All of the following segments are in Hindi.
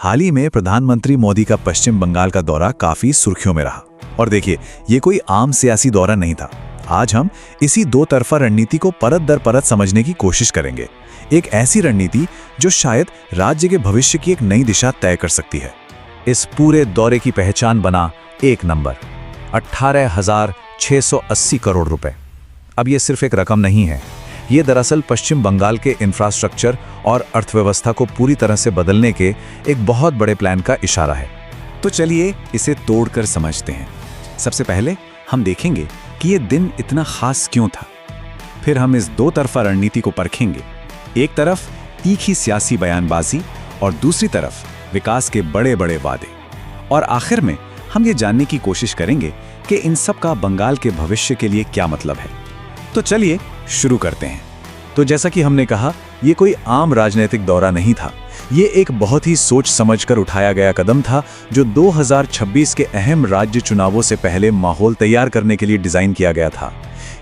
हाल ही में प्रधानमंत्री मोदी का पश्चिम बंगाल का दौरा काफी सुर्खियों में रहा। और देखिए, ये कोई आम सियासी दौरा नहीं था। आज हम इसी दो तरफा रणनीति को परत दर परत समझने की कोशिश करेंगे। एक ऐसी रणनीति जो शायद राज्य के भविष्य की एक नई दिशा तय कर सकती है। इस पूरे दौरे की पहचान बना एक नंबर, 18,680 करोड़ रुपए। अब ये सिर्फ एक रकम नहीं है, ये दरअसल पश्चिम बंगाल के इंफ्रास्ट्रक्चर और अर्थव्यवस्था को पूरी तरह से बदलने के एक बहुत बड़े प्लान का इशारा है। तो चलिए इसे तोड़कर समझते हैं। सबसे पहले हम देखेंगे कि ये दिन इतना खास क्यों था। फिर हम इस दो तरफा रणनीति को परखेंगे, एक तरफ तीखी सियासी बयानबाजी और दूसरी तरफ विकास के बड़े बड़े वादे। और आखिर में हम ये जानने की कोशिश करेंगे कि इन सब का बंगाल के भविष्य के लिए क्या मतलब है। तो चलिए शुरू करते हैं। तो जैसा कि हमने कहा, ये कोई आम राजनीतिक दौरा नहीं था। ये एक बहुत ही सोच समझकर उठाया गया कदम था, जो 2026 के अहम राज्य चुनावों से पहले माहौल तैयार करने के लिए डिजाइन किया गया था।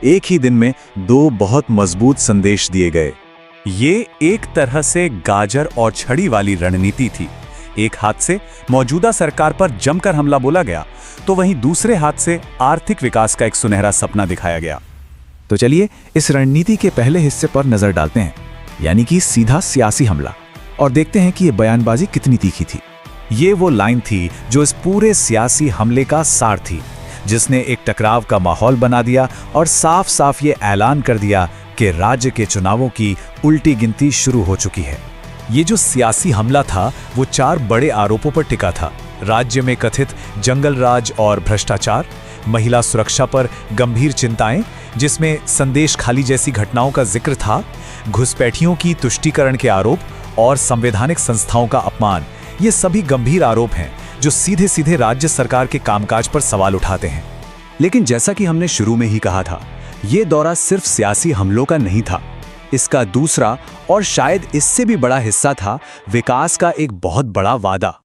एक ही दिन में दो बहुत मजबूत संदेश दिए गए। ये एक तरह से गाजर और छड़ी वाली रणनीति थी। एक हाथ से मौजूदा सरकार पर जमकर हमला बोला गया, तो वहीं दूसरे हाथ से आर्थिक विकास का एक सुनहरा सपना दिखाया गया। तो चलिए इस रणनीति के पहले हिस्से पर नजर डालते हैं, यानी कि सीधा सियासी हमला, और देखते हैं कि ये बयानबाजी कितनी तीखी थी। ये वो लाइन थी जो इस पूरे सियासी हमले का सार थी, जिसने एक टकराव का माहौल बना दिया और साफ साफ ये ऐलान कर दिया कि राज्य के चुनावों की उल्टी गिनती शुरू हो चुकी है। ये जो सियासी हमला था वो 4 बड़े आरोपों पर टिका था। राज्य में कथित जंगल राज और भ्रष्टाचार, महिला सुरक्षा पर गंभीर चिंताएं जिसमें संदेश खाली जैसी घटनाओं का जिक्र था, घुसपैठियों की तुष्टीकरण के आरोप और संवैधानिक संस्थाओं का अपमान। ये सभी गंभीर आरोप हैं जो सीधे सीधे राज्य सरकार के कामकाज पर सवाल उठाते हैं। लेकिन जैसा कि हमने शुरू में ही कहा था, ये दौरा सिर्फ सियासी हमलों का नहीं था। इसका दूसरा और शायद इससे भी बड़ा हिस्सा था विकास का एक बहुत बड़ा वादा।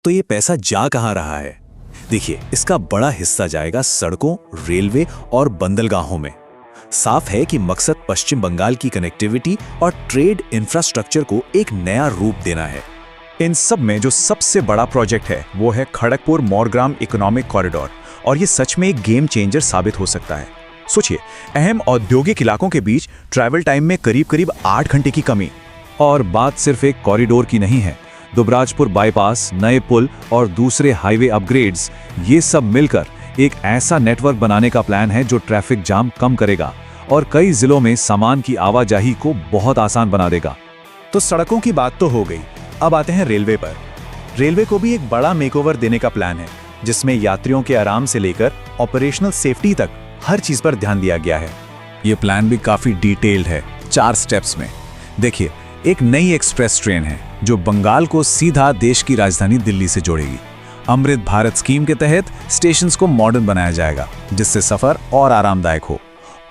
तो ये पैसा जा कहाँ रहा है? देखिए, इसका बड़ा हिस्सा जाएगा सड़कों, रेलवे और बंदरगाहों में। साफ है कि मकसद पश्चिम बंगाल की कनेक्टिविटी और ट्रेड इंफ्रास्ट्रक्चर को एक नया रूप देना है। इन सब में जो सबसे बड़ा प्रोजेक्ट है वो है खड़गपुर मौरग्राम इकोनॉमिक कॉरिडोर, और ये सच में एक गेम चेंजर साबित हो सकता है। सोचिए, अहम औद्योगिक इलाकों के बीच ट्रैवल टाइम में करीब करीब 8 घंटे की कमी। और बात सिर्फ एक कॉरिडोर की नहीं है। दुबराजपुर बाईपास, नए पुल और दूसरे हाईवे अपग्रेड्स, ये सब मिलकर एक ऐसा नेटवर्क बनाने का प्लान है जो ट्रैफिक जाम कम करेगा और कई जिलों में सामान की आवाजाही को बहुत आसान बना देगा। तो सड़कों की बात तो हो गई, अब आते हैं रेलवे पर। रेलवे को भी एक बड़ा मेकओवर देने का प्लान है, जिसमें यात्रियों के आराम से लेकर ऑपरेशनल सेफ्टी तक हर चीज पर ध्यान दिया गया है। ये प्लान भी काफी डिटेल्ड है, 4 स्टेप्स में। देखिए, एक नई एक्सप्रेस ट्रेन है जो बंगाल को सीधा देश की राजधानी दिल्ली से जोड़ेगी। अमृत भारत स्कीम के तहत स्टेशंस को मॉडर्न बनाया जाएगा, जिससे सफर और आरामदायक हो।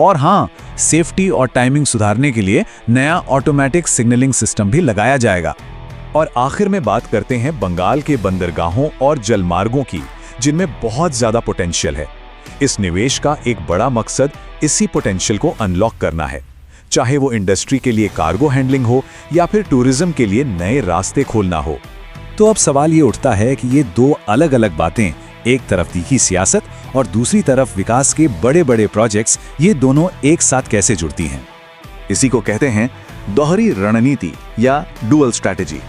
और हाँ, सेफ्टी और टाइमिंग सुधारने के लिए नया ऑटोमेटिक सिग्नलिंग सिस्टम भी लगाया जाएगा। और आखिर में बात करते हैं बंगाल के बंदरगाहों और जलमार्गों की, जिनमें बहुत ज्यादा पोटेंशियल है। इस निवेश का एक बड़ा मकसद इसी पोटेंशियल को अनलॉक करना है, चाहे वो इंडस्ट्री के लिए कार्गो हैंडलिंग हो या फिर टूरिज्म के लिए नए रास्ते खोलना हो। तो अब सवाल ये उठता है कि ये दो अलग अलग बातें, एक तरफ तीखी सियासत और दूसरी तरफ विकास के बड़े बड़े प्रोजेक्ट्स, ये दोनों एक साथ कैसे जुड़ती हैं? इसी को कहते हैं दोहरी रणनीति या डुअल स्ट्रैटेजी।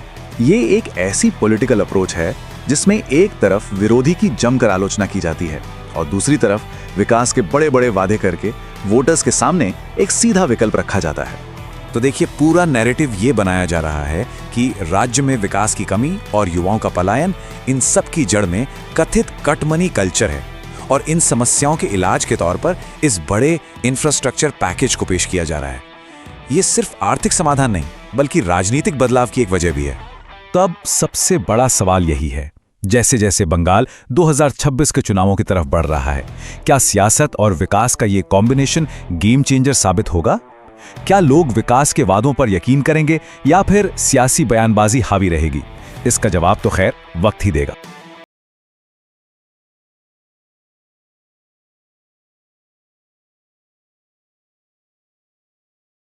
ये एक ऐसी पॉलिटिकल अप्रोच है जिसमें एक तरफ विरोधी की जमकर आलोचना की जाती है और दूसरी तरफ विकास के बड़े बड़े वादे करके वोटर्स के सामने एक सीधा विकल्प रखा जाता है। तो देखिए, पूरा नैरेटिव ये बनाया जा रहा है कि राज्य में विकास की कमी और युवाओं का पलायन, इन सब की जड़ में कथित कट मनी कल्चर है। और इन समस्याओं के इलाज के तौर पर इस बड़े इंफ्रास्ट्रक्चर पैकेज को पेश किया जा रहा है। ये सिर्फ आर्थिक समाधान नहीं, बल्कि राजनीतिक बदलाव की एक वजह भी है। तो अब सबसे बड़ा सवाल यही है, जैसे जैसे बंगाल 2026 के चुनावों की तरफ बढ़ रहा है, क्या सियासत और विकास का ये कॉम्बिनेशन गेम चेंजर साबित होगा? क्या लोग विकास के वादों पर यकीन करेंगे या फिर सियासी बयानबाजी हावी रहेगी? इसका जवाब तो खैर वक्त ही देगा।